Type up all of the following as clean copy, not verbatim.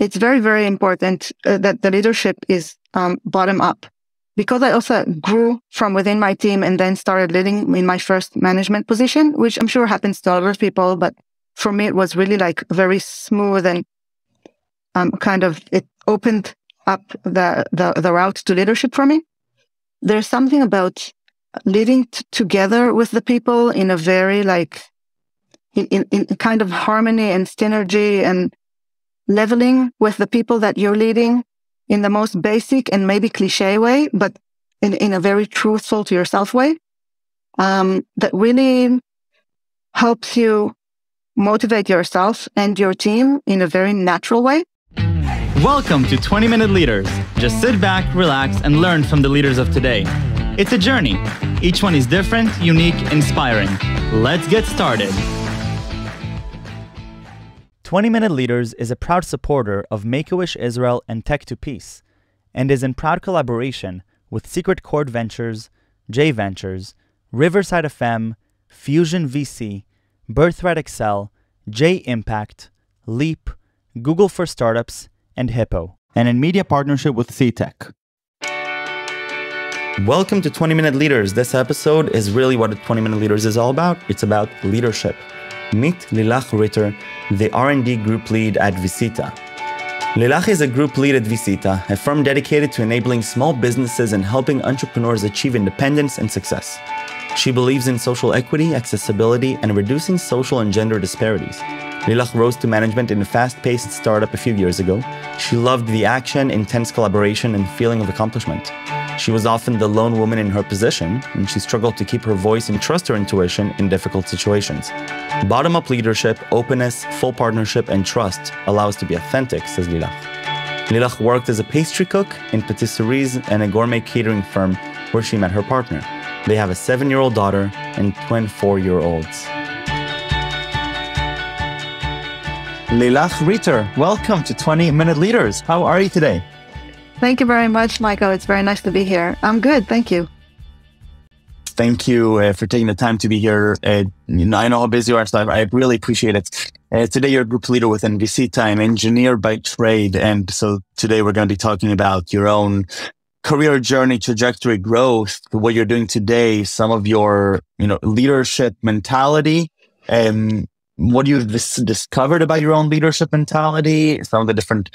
it's very, very important that the leadership is bottom up. Because I also grew from within my team and then started leading in my first management position, which I'm sure happens to other people, but for me, it was really like very smooth and it opened up the route to leadership for me. There's something about leading together with the people in a very in kind of harmony and synergy and leveling with the people that you're leading in the most basic and maybe cliche way, but in a very truthful to yourself way, that really helps you motivate yourself and your team in a very natural way. Welcome to 20-Minute Leaders. Just sit back, relax, and learn from the leaders of today. It's a journey. Each one is different, unique, inspiring. Let's get started. 20-Minute Leaders is a proud supporter of Make-A-Wish Israel and Tech to Peace, and is in proud collaboration with Secret Chord Ventures, J Ventures, Riverside FM, Fusion VC, Birthright Excel, J Impact, Leap, Google for Startups, and Hippo, and in media partnership with CTech. Welcome to 20-Minute Leaders. This episode is really what 20-Minute Leaders is all about. It's about leadership. Meet Lilach Ritter, the R&D group lead at vcita. Lilach is a group lead at vcita, a firm dedicated to enabling small businesses and helping entrepreneurs achieve independence and success. She believes in social equity, accessibility, and reducing social and gender disparities. Lilach rose to management in a fast-paced startup a few years ago. She loved the action, intense collaboration, and feeling of accomplishment. She was often the lone woman in her position, and she struggled to keep her voice and trust her intuition in difficult situations. Bottom-up leadership, openness, full partnership, and trust allow us to be authentic, says Lilach. Lilach worked as a pastry cook in patisseries and a gourmet catering firm where she met her partner. They have a 7-year-old daughter and twin 4-year-olds. Lilach Ritter, welcome to 20-Minute Leaders. How are you today? Thank you very much, Michael. It's very nice to be here. I'm good. Thank you. Thank you for taking the time to be here. I know how busy you are, so I really appreciate it. Today, you're a group leader within vcita. I'm an engineer by trade. And so today we're going to be talking about your own career journey, trajectory, growth, what you're doing today, some of your, leadership mentality, what you've discovered about your own leadership mentality, some of the different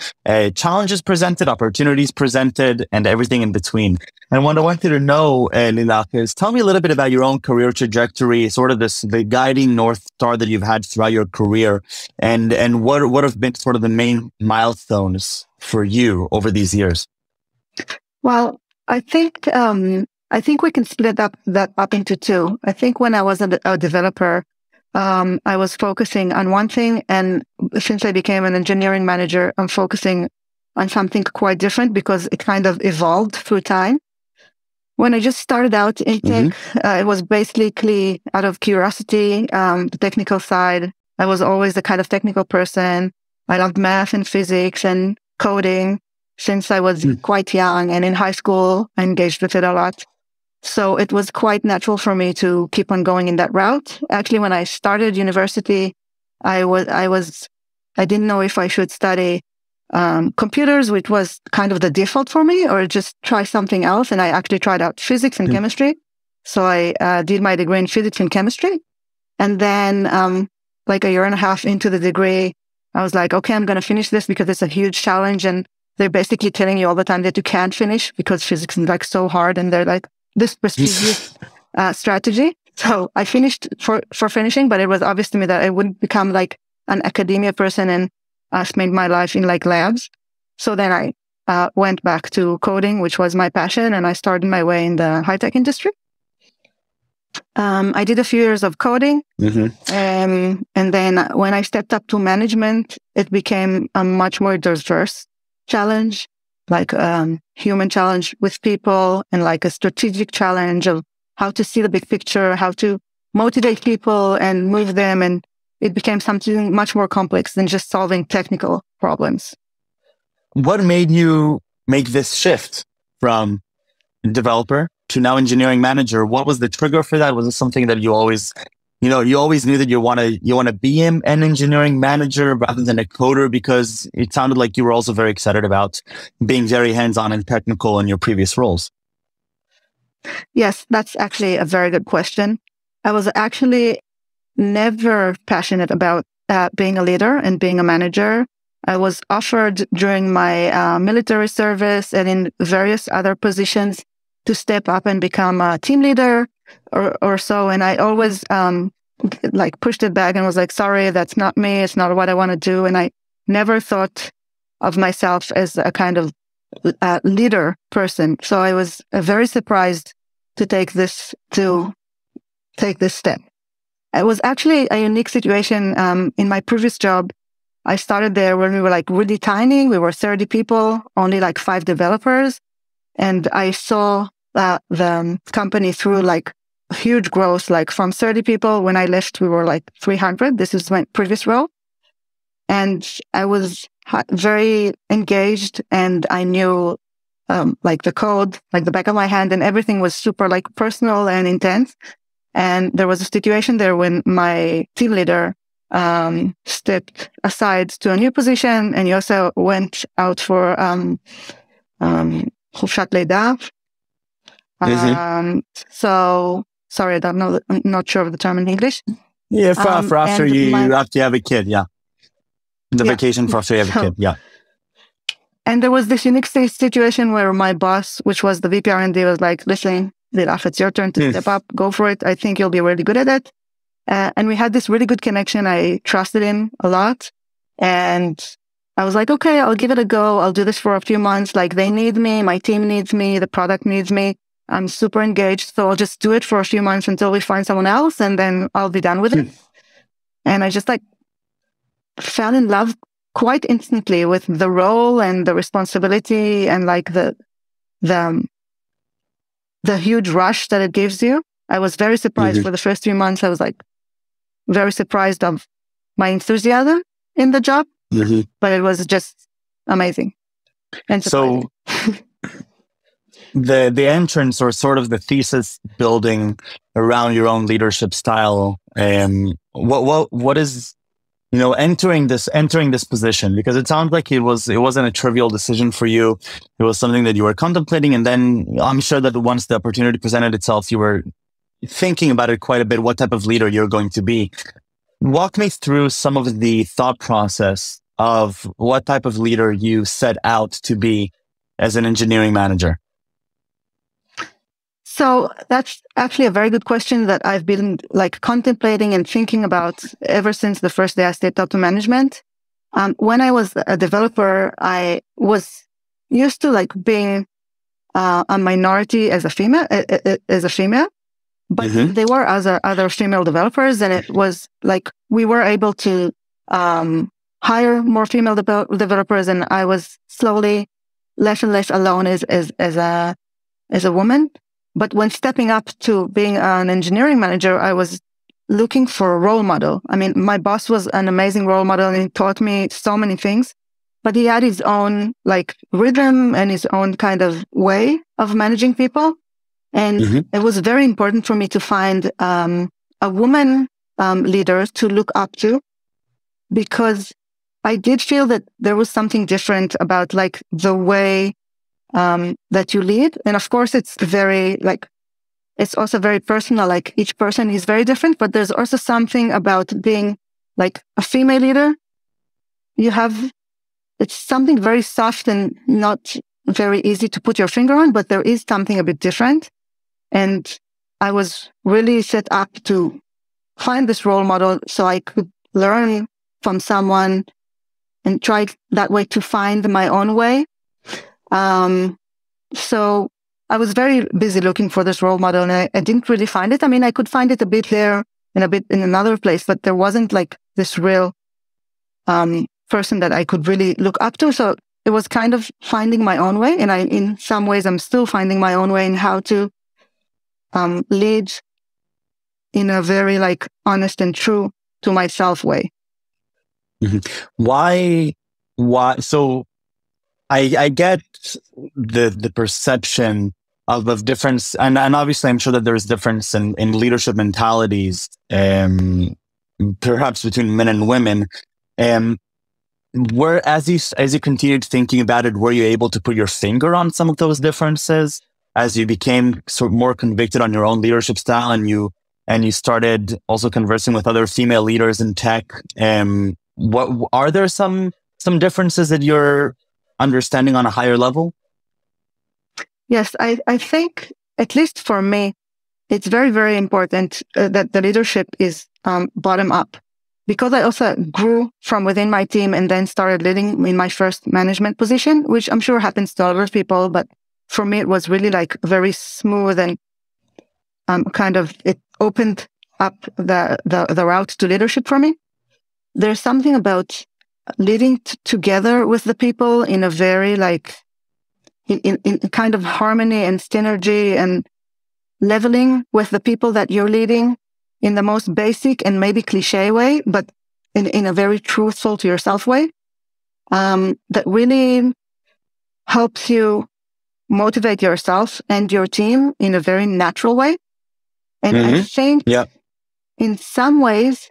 challenges presented, opportunities presented, and everything in between. And what I wanted to know, Lilach, is tell me a little bit about your own career trajectory, sort of the guiding North Star that you've had throughout your career, and what have been sort of the main milestones for you over these years. Well, I think we can split that up into two. I think when I was a developer, I was focusing on one thing, and since I became an engineering manager, I'm focusing on something quite different because it kind of evolved through time. When I just started out in tech, it was basically out of curiosity, the technical side. I was always the kind of technical person. I loved math and physics and coding since I was quite young, and in high school, I engaged with it a lot. So it was quite natural for me to keep on going in that route. Actually, when I started university, I didn't know if I should study computers, which was kind of the default for me, or just try something else. And I actually tried out physics and chemistry. So I did my degree in physics and chemistry. And then like a year and a half into the degree, I was like, okay, I'm going to finish this because it's a huge challenge. And they're basically telling you all the time that you can't finish because physics is like so hard. And they're like, this prestigious strategy. So I finished for finishing, but it was obvious to me that I wouldn't become like an academia person and spend my life in like labs. So then I went back to coding, which was my passion, and I started my way in the high-tech industry. I did a few years of coding. And then when I stepped up to management, it became a much more diverse challenge, like human challenge with people, and like a strategic challenge of how to see the big picture, how to motivate people and move them. And it became something much more complex than just solving technical problems. What made you make this shift from developer to now engineering manager? What was the trigger for that? Was it something that you always you always knew that you want to be an engineering manager rather than a coder, because it sounded like you were also very excited about being very hands-on and technical in your previous roles. Yes, that's actually a very good question. I was actually never passionate about being a leader and being a manager. I was offered during my military service and in various other positions to step up and become a team leader or so. And I always pushed it back and was like, sorry, that's not me. It's not what I want to do. And I never thought of myself as a kind of leader person. So I was very surprised to take this step. It was actually a unique situation. In my previous job, I started there when we were like really tiny. We were 30 people, only like 5 developers. And I saw the company through like huge growth, like from 30 people. When I left, we were like 300. This is my previous role. And I was very engaged, and I knew like the code, like the back of my hand, and everything was super like personal and intense. And there was a situation there when my team leader stepped aside to a new position, and he also went out for חופשת לידה. So sorry, I don't know. I'm not sure of the term in English. Yeah, for after you have a kid, yeah. The vacation for after you have a kid, yeah. And there was this unique situation where my boss, which was the VP R&D, was like, listen, Lilach, it's your turn to step up. Go for it. I think you'll be really good at it. And we had this really good connection. I trusted him a lot. And I was like, okay, I'll give it a go. I'll do this for a few months. Like, they need me. My team needs me. The product needs me. I'm super engaged. So I'll just do it for a few months until we find someone else, and then I'll be done with it. And I just like fell in love quite instantly with the role and the responsibility and like the huge rush that it gives you. I was very surprised for the first 3 months. I was like very surprised of my enthusiasm in the job, but it was just amazing. And so the entrance, or sort of the thesis building around your own leadership style, what is, entering this position, because it sounds like it wasn't a trivial decision for you. It was something that you were contemplating, and then I'm sure that once the opportunity presented itself, you were thinking about it quite a bit, what type of leader you're going to be. Walk me through some of the thought process of what type of leader you set out to be as an engineering manager. So that's actually a very good question that I've been like contemplating and thinking about ever since the first day I stepped up to management. When I was a developer, I was used to like being a minority as a female, but there were other female developers, and it was like we were able to hire more female developers, and I was slowly less and less alone as a woman. But when stepping up to being an engineering manager, I was looking for a role model. I mean, my boss was an amazing role model, and he taught me so many things, but he had his own like rhythm and his own kind of way of managing people. And it was very important for me to find a woman leader to look up to, because I did feel that there was something different about like the way that you lead. And of course, it's also very personal. Like each person is very different, but there's also something about being like a female leader. It's something very soft and not very easy to put your finger on, but there is something a bit different. And I was really set up to find this role model so I could learn from someone and try that way to find my own way. So I was very busy looking for this role model, and I didn't really find it. I mean, I could find it a bit here and a bit in another place, but there wasn't like this real person that I could really look up to. So it was kind of finding my own way. And in some ways, I'm still finding my own way in how to lead in a very like honest and true to myself way. Why? So I get the perception of difference, and obviously I'm sure that there's difference in leadership mentalities, perhaps between men and women. Where as you continued thinking about it, were you able to put your finger on some of those differences as you became sort of more convicted on your own leadership style, and you started also conversing with other female leaders in tech? What are there some differences that you're understanding on a higher level? Yes, I think, at least for me, it's very, very important that the leadership is bottom up. Because I also grew from within my team and then started leading in my first management position, which I'm sure happens to other people, but for me, it was really like very smooth and it opened up the route to leadership for me. There's something about leading together with the people in a very in kind of harmony and synergy, and leveling with the people that you're leading in the most basic and maybe cliche way, but in a very truthful to yourself way, that really helps you motivate yourself and your team in a very natural way. And I think in some ways,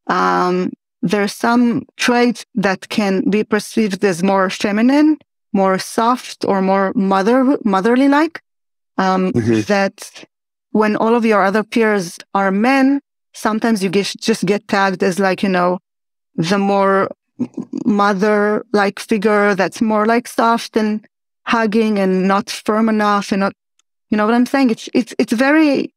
there's some traits that can be perceived as more feminine, more soft, or more motherly like. That when all of your other peers are men, sometimes you just get tagged as the more mother-like figure that's more soft and hugging and not firm enough, and not, you know what I'm saying? It's very,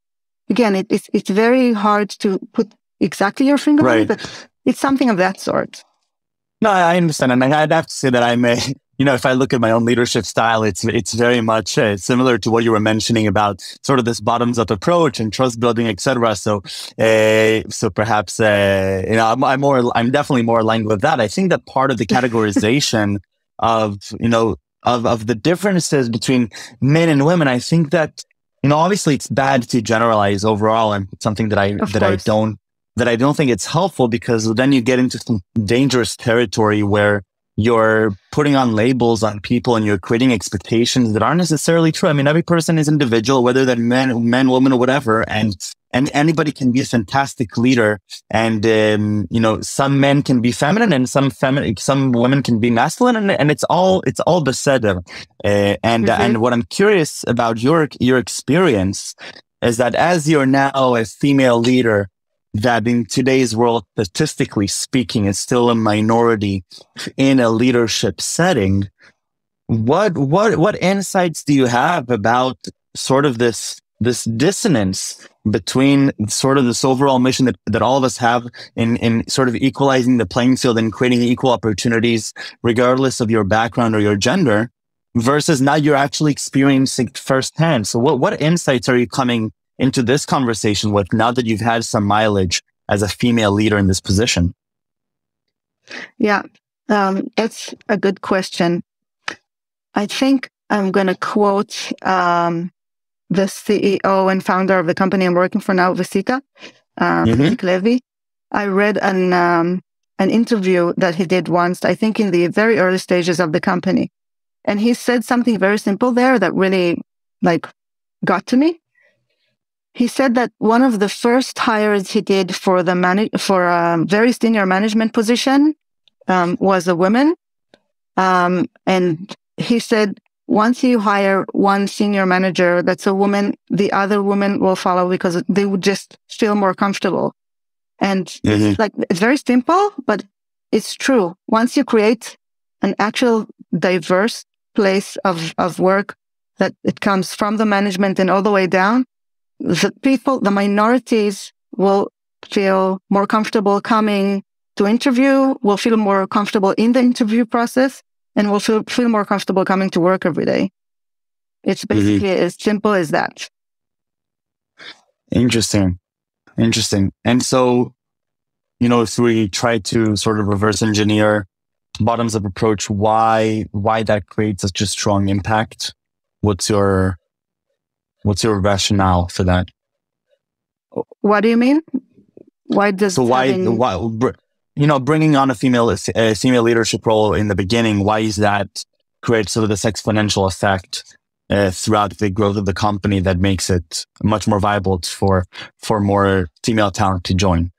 again, it's very hard to put exactly your finger on it, but it's something of that sort. No, I understand. And I'd have to say that I'm if I look at my own leadership style, it's very much similar to what you were mentioning about sort of this bottoms up approach and trust building, etc. So perhaps, I'm definitely more aligned with that. I think that part of the categorization of the differences between men and women, I think that, obviously it's bad to generalize overall, and it's something that I don't think it's helpful, because then you get into some dangerous territory where you're putting on labels on people and you're creating expectations that aren't necessarily true. I mean, every person is individual, whether they're men, women, or whatever, and anybody can be a fantastic leader. And some men can be feminine, and some women can be masculine, and it's all beseder. And what I'm curious about your experience is that as you're now a female leader, that in today's world, statistically speaking, is still a minority in a leadership setting. What insights do you have about sort of this dissonance between sort of this overall mission that all of us have in sort of equalizing the playing field and creating equal opportunities, regardless of your background or your gender, versus now you're actually experiencing firsthand? So what insights are you coming into this conversation with now that you've had some mileage as a female leader in this position? Yeah, that's a good question. I think I'm going to quote the CEO and founder of the company I'm working for now, vcita, Levy. I read an interview that he did once, I think in the very early stages of the company. And he said something very simple there that really got to me. He said that one of the first hires he did for a very senior management position was a woman. And he said, once you hire one senior manager that's a woman, the other women will follow, because they would just feel more comfortable. And it's very simple, but it's true. Once you create an actual diverse place of work, that it comes from the management and all the way down, the minorities will feel more comfortable coming to interview, will feel more comfortable in the interview process, and will feel more comfortable coming to work every day. It's basically as simple as that. Interesting. And so, if we try to sort of reverse engineer bottoms up approach, why that creates such a strong impact? What's your rationale for that? What do you mean? Why does bringing on a female leadership role in the beginning, why is that create sort of this exponential effect throughout the growth of the company that makes it much more viable for more female talent to join?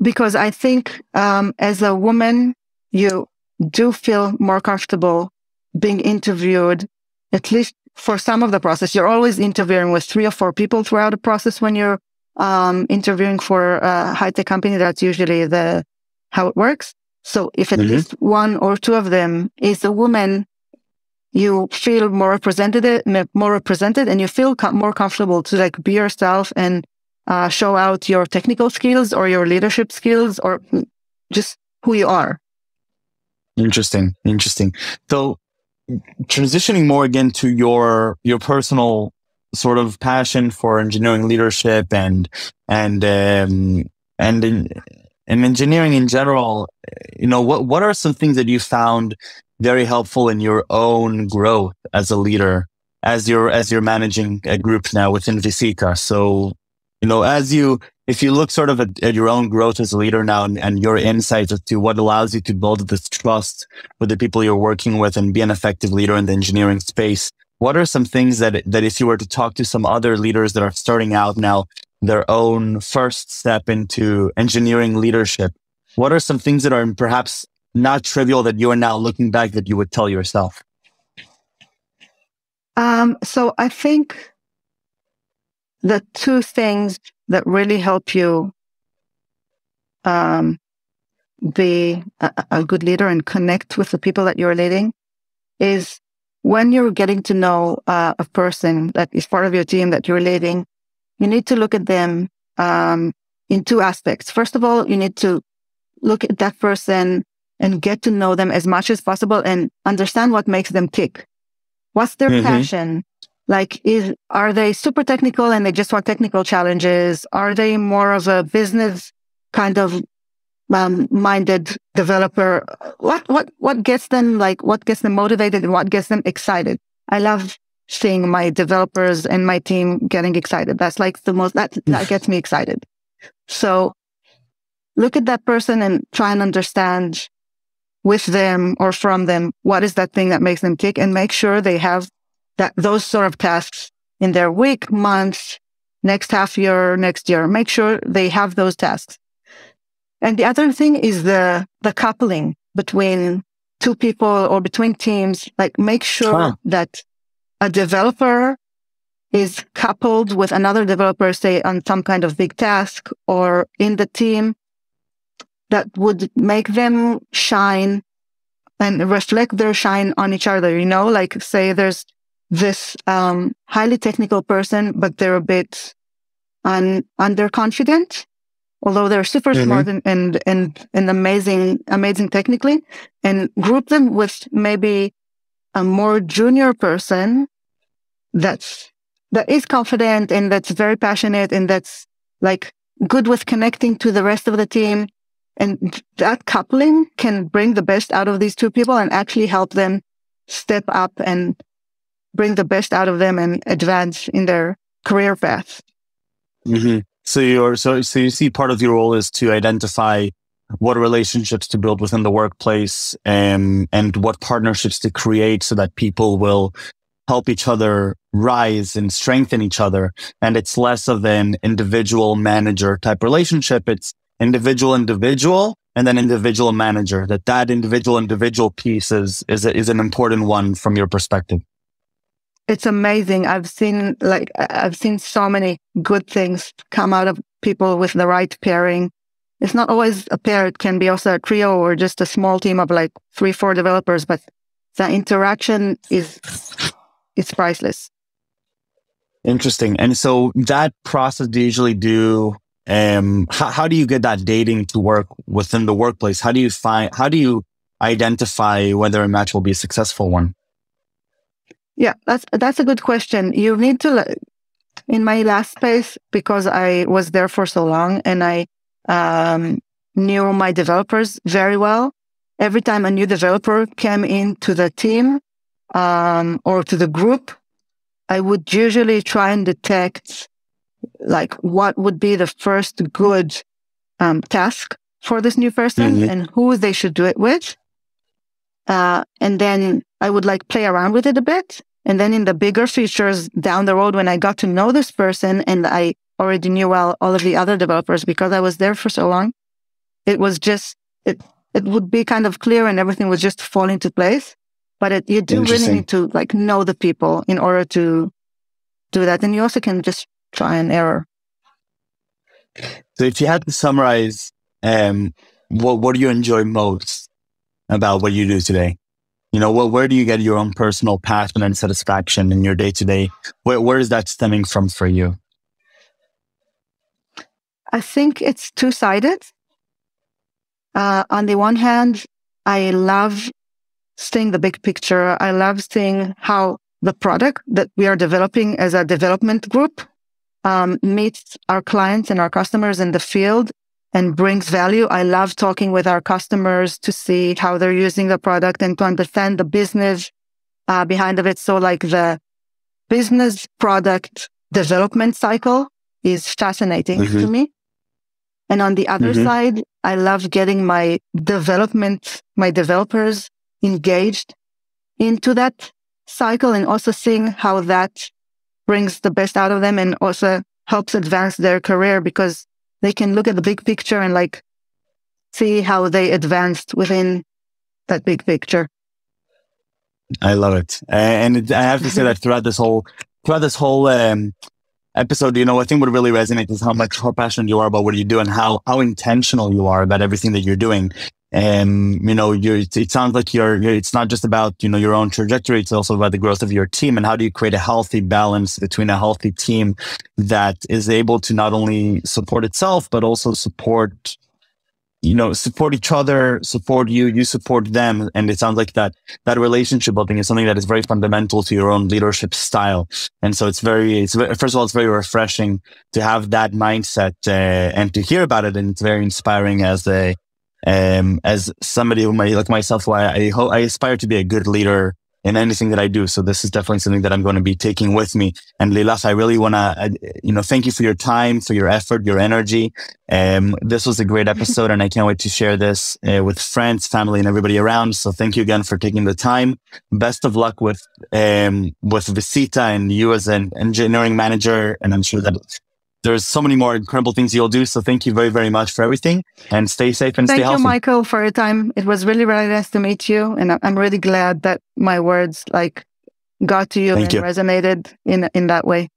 Because I think as a woman, you do feel more comfortable being interviewed, at least for some of the process. You're always interviewing with 3 or 4 people throughout the process when you're interviewing for a high-tech company. That's usually how it works. So if at least 1 or 2 of them is a woman, you feel more represented, and you feel more comfortable to like be yourself and show out your technical skills or your leadership skills or just who you are. Interesting. So transitioning more again to your personal sort of passion for engineering leadership and in engineering in general, what are some things that you found very helpful in your own growth as a leader, as you're managing a group now within vcita? So, if you look sort of at your own growth as a leader now and your insights as to what allows you to build this trust with the people you're working with and be an effective leader in the engineering space, what are some things that if you were to talk to some other leaders that are starting out now, their own first step into engineering leadership, what are some things that are perhaps not trivial that you are now looking back that you would tell yourself? So I think the 2 things that really help you be a good leader and connect with the people that you're leading is when you're getting to know a person that is part of your team that you're leading, you need to look at them in 2 aspects. First of all, you need to look at that person and get to know them as much as possible and understand what makes them tick. What's their passion? Like, are they super technical and they just want technical challenges? Are they more of a business kind of minded developer? What gets them motivated and what gets them excited? I love seeing my developers and my team getting excited. That's like that gets me excited. So look at that person and try and understand with them or from them, what is that thing that makes them tick, and make sure they have those sort of tasks in their week, month, next half year, next year. Make sure they have those tasks. And the other thing is the coupling between 2 people or between teams. Like, make sure that a developer is coupled with another developer, say on some kind of big task or in the team, that would make them shine and reflect their shine on each other. Like, say there's this highly technical person, but they're a bit underconfident, although they're super smart and amazing technically, and group them with maybe a more junior person that is confident and that's very passionate and that's like good with connecting to the rest of the team. And that coupling can bring the best out of these 2 people and actually help them step up and bring the best out of them and advance in their career path. So you see part of your role is to identify what relationships to build within the workplace and what partnerships to create so that people will help each other rise and strengthen each other. And it's less of an individual manager type relationship. It's individual and then individual manager. That individual piece is an important one from your perspective. It's amazing. I've seen so many good things come out of people with the right pairing. It's not always a pair. It can be also a trio or just a small team of like 3-4 developers, but the interaction it's priceless. Interesting. And so that process, do you usually do, how do you get that dating to work within the workplace? How do you identify whether a match will be a successful one? Yeah, that's a good question. You need to, in my last space, because I was there for so long and I knew my developers very well. Every time a new developer came into the team or to the group, I would usually try and detect like what would be the first good task for this new person and who they should do it with. And then I would like play around with it a bit And then in the bigger features down the road, when I got to know this person and I already knew well all of the other developers because I was there for so long, it was just, it would be kind of clear and everything would just fall into place. But you do really need to like know the people in order to do that. And you also can just try and error. So if you had to summarize, what do you enjoy most about what you do today? You know, where do you get your own personal passion and satisfaction in your day to day? Where is that stemming from for you? I think it's two-sided. On the one hand, I love seeing the big picture. I love seeing how the product that we are developing as a development group meets our clients and our customers in the field and brings value. I love talking with our customers to see how they're using the product and to understand the business behind of it. So like the business product development cycle is fascinating to me. And on the other side, I love getting my developers engaged into that cycle and also seeing how that brings the best out of them and also helps advance their career because they can look at the big picture and like see how they advanced within that big picture. I love it. And I have to say that throughout this whole episode, you know, I think what really resonates is how passionate you are about what you do and how intentional you are about everything that you're doing. And, you know, it sounds like it's not just about, you know, your own trajectory. It's also about the growth of your team and how do you create a healthy balance between a healthy team that is able to not only support itself, but also support each other, support you support them. And it sounds like that relationship building is something that is very fundamental to your own leadership style. And so first of all, it's very refreshing to have that mindset, and to hear about it. And it's very inspiring as somebody who like myself, who I aspire to be a good leader in anything that I do. So this is definitely something that I'm going to be taking with me. And Lilach, I really want to, thank you for your time, for your effort, your energy. This was a great episode and I can't wait to share this with friends, family, and everybody around. So thank you again for taking the time. Best of luck with vcita and you as an engineering manager. And I'm sure that there's so many more incredible things you'll do. So thank you very, very much for everything and stay safe and stay healthy. Thank you, Michael, for your time. It was really, really nice to meet you. And I'm really glad that my words got to you and resonated in that way.